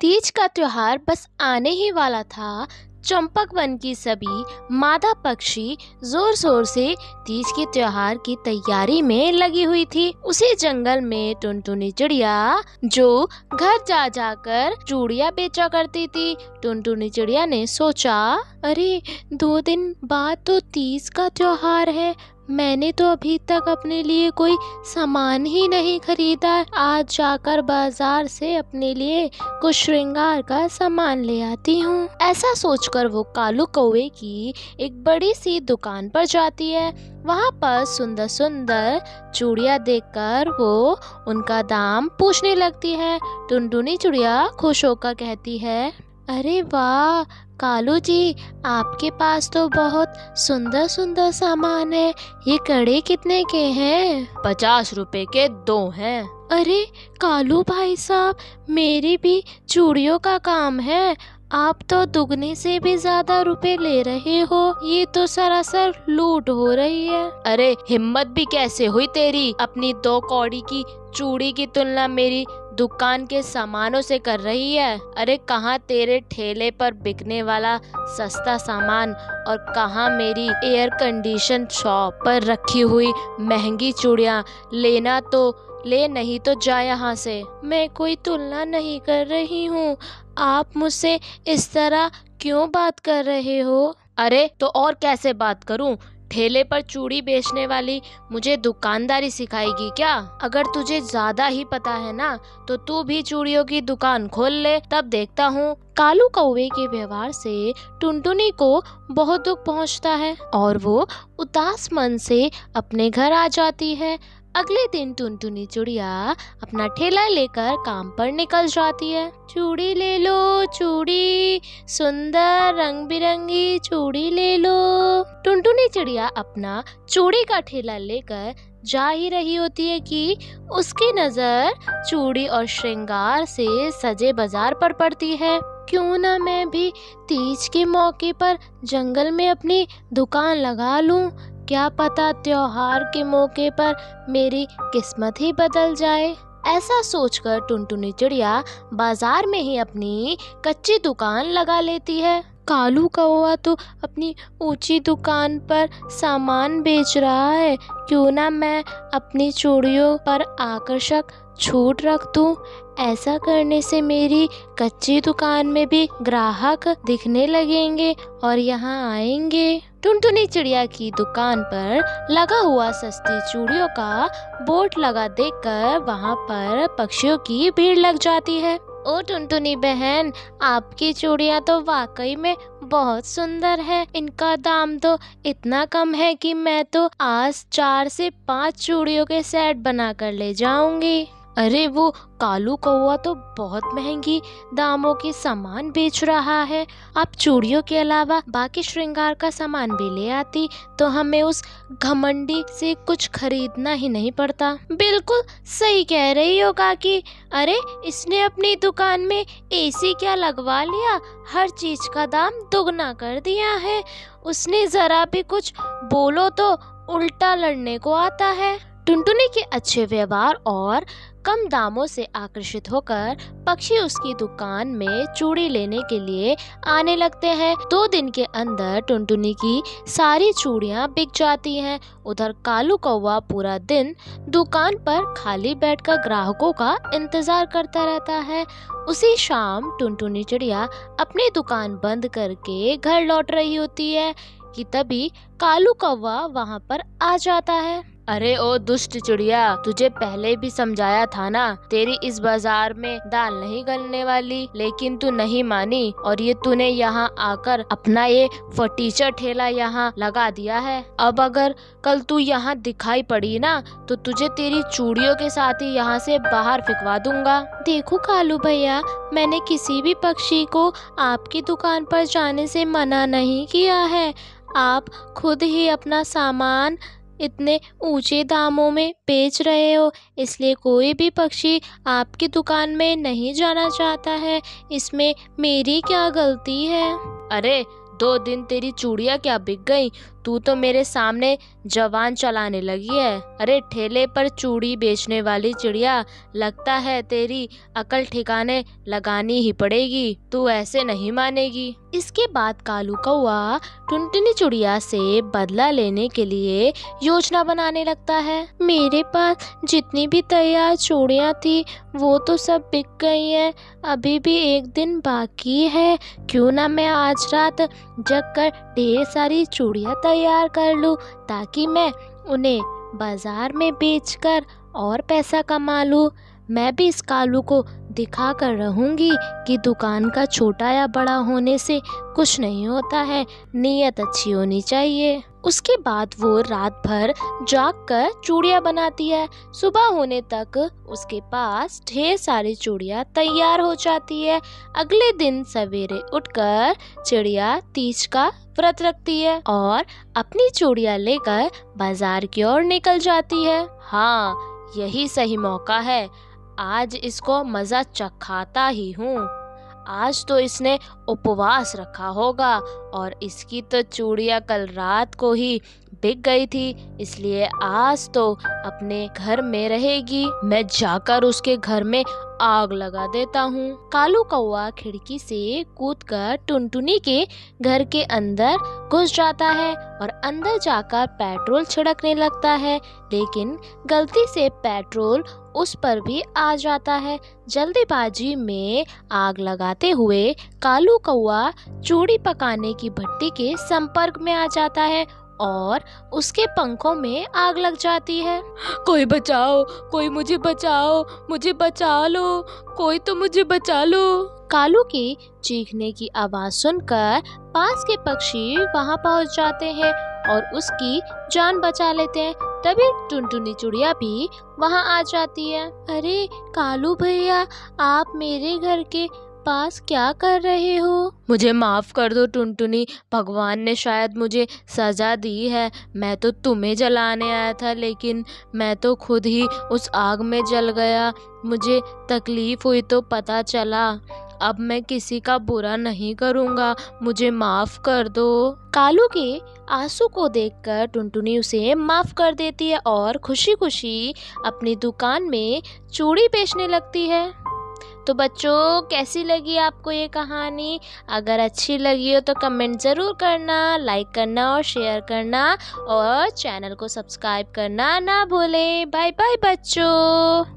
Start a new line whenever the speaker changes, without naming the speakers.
तीज का त्योहार बस आने ही वाला था। चंपक वन की सभी मादा पक्षी जोर शोर से तीज के त्योहार की तैयारी में लगी हुई थी। उसी जंगल में टुनटुनी चिड़िया जो घर जा जाकर चूड़ियाँ बेचा करती थी। टुनटुनी चिड़िया ने सोचा, अरे 2 दिन बाद तो तीज का त्योहार है, मैंने तो अभी तक अपने लिए कोई सामान ही नहीं खरीदा। आज जाकर बाजार से अपने लिए कुछ श्रृंगार का सामान ले आती हूँ। ऐसा सोचकर वो कालू कौवे की एक बड़ी सी दुकान पर जाती है। वहाँ पर सुंदर सुंदर चूड़ियाँ देखकर वो उनका दाम पूछने लगती है। टुनटुनी चिड़िया खुश होकर कहती है, अरे वाह कालू जी, आपके पास तो बहुत सुंदर सुंदर सामान है। ये कड़े कितने के हैं?
50 रुपए के 2 हैं।
अरे कालू भाई साहब, मेरी भी चूड़ियों का काम है, आप तो दुगने से भी ज्यादा रुपए ले रहे हो। ये तो सरासर लूट हो रही है।
अरे हिम्मत भी कैसे हुई तेरी, अपनी 2 कौड़ी की चूड़ी की तुलना मेरी दुकान के सामानों से कर रही है। अरे कहाँ तेरे ठेले पर बिकने वाला सस्ता सामान और कहाँ मेरी एयर कंडीशन शॉप पर रखी हुई महंगी चूड़ियाँ। लेना तो ले, नहीं तो जा यहाँ से।
मैं कोई तुलना नहीं कर रही हूँ, आप मुझसे इस तरह क्यों बात कर रहे हो?
अरे तो और कैसे बात करूँ? ठेले पर चूड़ी बेचने वाली मुझे दुकानदारी सिखाएगी क्या? अगर तुझे ज्यादा ही पता है ना तो तू भी चूड़ियों की दुकान खोल ले, तब देखता हूँ।
कालू कौवे के व्यवहार से टुनटुनी को बहुत दुख पहुँचता है और वो उदास मन से अपने घर आ जाती है। अगले दिन टुनटुनी चिड़िया अपना ठेला लेकर काम पर निकल जाती है। चूड़ी ले लो चूड़ी, सुंदर रंग बिरंगी चूड़ी ले लो। टुनटुनी चिड़िया अपना चूड़ी का ठेला लेकर जा ही रही होती है कि उसकी नजर चूड़ी और श्रृंगार से सजे बाजार पर पड़ती है। क्यों ना मैं भी तीज के मौके पर जंगल में अपनी दुकान लगा लूं, क्या पता त्योहार के मौके पर मेरी किस्मत ही बदल जाए। ऐसा सोचकर टुनटुनी चिड़िया बाजार में ही अपनी कच्ची दुकान लगा लेती है। कालू कौवा तो अपनी ऊंची दुकान पर सामान बेच रहा है, क्यों ना मैं अपनी चूड़ियों पर आकर्षक छूट रख दूं। ऐसा करने से मेरी कच्ची दुकान में भी ग्राहक दिखने लगेंगे और यहाँ आएंगे। टुनटुनी चिड़िया की दुकान पर लगा हुआ सस्ती चूड़ियों का बोर्ड लगा देखकर वहाँ पर पक्षियों की भीड़ लग जाती है। ओ टुनटुनी बहन, आपकी चूड़ियाँ तो वाकई में बहुत सुंदर है। इनका दाम तो इतना कम है कि मैं तो आज 4 से 5 चूड़ियों के सेट बनाकर ले जाऊंगी।
अरे वो कालू कौवा तो बहुत महंगी दामों के सामान बेच रहा है। आप चूड़ियों के अलावा बाकी श्रृंगार का सामान भी ले आती तो हमें उस घमंडी से कुछ खरीदना ही नहीं पड़ता।
बिल्कुल सही कह रही हो काकी। अरे इसने अपनी दुकान में एसी क्या लगवा लिया, हर चीज का दाम दुगना कर दिया है। उसने जरा भी कुछ बोलो तो उल्टा लड़ने को आता है।
टुनटुनी के अच्छे व्यवहार और कम दामों से आकर्षित होकर पक्षी उसकी दुकान में चूड़ी लेने के लिए आने लगते हैं। 2 दिन के अंदर टुनटुनी की सारी चूड़ियां बिक जाती हैं। उधर कालू कौवा पूरा दिन दुकान पर खाली बैठकर ग्राहकों का इंतजार करता रहता है। उसी शाम टुनटुनी चिड़िया अपनी दुकान बंद करके घर लौट रही होती है कि तभी कालू कौवा वहां पर आ जाता है।
अरे ओ दुष्ट चिड़िया, तुझे पहले भी समझाया था ना, तेरी इस बाजार में दाल नहीं गलने वाली, लेकिन तू नहीं मानी और ये तूने यहाँ आकर अपना ये फटीचर ठेला यहाँ लगा दिया है। अब अगर कल तू यहाँ दिखाई पड़ी ना तो तुझे तेरी चूड़ियों के साथ ही यहाँ से बाहर फिकवा दूंगा।
देखो कालू भैया, मैंने किसी भी पक्षी को आपकी दुकान पर जाने से मना नहीं किया है। आप खुद ही अपना सामान इतने ऊंचे दामों में बेच रहे हो, इसलिए कोई भी पक्षी आपकी दुकान में नहीं जाना चाहता है। इसमें मेरी क्या गलती है?
अरे 2 दिन तेरी चूड़ियाँ क्या बिक गई,
तू तो मेरे सामने जवान चलाने लगी है। अरे ठेले पर चूड़ी बेचने वाली चिड़िया, लगता है तेरी अकल ठिकाने लगानी ही पड़ेगी, तू ऐसे नहीं मानेगी।
इसके बाद कालू कौआ टुनटुनी चिड़िया से बदला लेने के लिए योजना बनाने लगता है। मेरे पास जितनी भी तैयार चूड़ियाँ थी वो तो सब बिक गई हैं, अभी भी एक दिन बाकी है, क्यों ना मैं आज रात जग कर ढेर सारी चूड़ियाँ तैयार कर लूँ ताकि मैं उन्हें बाजार में बेचकर और पैसा कमा लूँ। मैं भी इस कालू को दिखा कर रहूँगी कि दुकान का छोटा या बड़ा होने से कुछ नहीं होता है, नीयत अच्छी होनी चाहिए। उसके बाद वो रात भर जाग कर चूड़ियाँ बनाती है। सुबह होने तक उसके पास ढेर सारी चूड़ियाँ तैयार हो जाती है। अगले दिन सवेरे उठकर चिड़िया तीज का व्रत रखती है और अपनी चूड़ियाँ लेकर बाजार की ओर निकल जाती है।
हाँ, यही सही मौका है, आज इसको मज़ा चखाता ही हूँ। आज तो इसने उपवास रखा होगा और इसकी तो चूड़ियाँ कल रात को ही बिक गई थी, इसलिए आज तो अपने घर में रहेगी। मैं जाकर उसके घर में आग लगा देता हूँ।
कालू कौआ खिड़की से कूदकर टुनटुनी के घर के अंदर घुस जाता है और अंदर जाकर पेट्रोल छिड़कने लगता है, लेकिन गलती से पेट्रोल उस पर भी आ जाता है। जल्दीबाजी में आग लगाते हुए कालू कौआ चूड़ी पकाने की भट्टी के संपर्क में आ जाता है और उसके पंखों में आग लग जाती है।
कोई बचाओ, कोई मुझे बचाओ, मुझे बचा लो, कोई तो मुझे बचा लो।
कालू की चीखने की आवाज सुनकर पास के पक्षी वहां पहुंच जाते हैं और उसकी जान बचा लेते हैं। तभी टुनटुनी चिड़िया भी वहां आ जाती है। अरे कालू भैया, आप मेरे घर के पास क्या कर रहे हो?
मुझे माफ़ कर दो टुनटुनी, भगवान ने शायद मुझे सज़ा दी है। मैं तो तुम्हें जलाने आया था, लेकिन मैं तो खुद ही उस आग में जल गया। मुझे तकलीफ़ हुई तो पता चला। अब मैं किसी का बुरा नहीं करूँगा, मुझे माफ़ कर दो।
कालू के आंसू को देखकर टुनटुनी उसे माफ़ कर देती है और खुशी खुशी अपनी दुकान में चूड़ी बेचने लगती है। तो बच्चों, कैसी लगी आपको ये कहानी? अगर अच्छी लगी हो तो कमेंट ज़रूर करना, लाइक करना और शेयर करना और चैनल को सब्सक्राइब करना ना भूलें। बाय बाय बच्चों।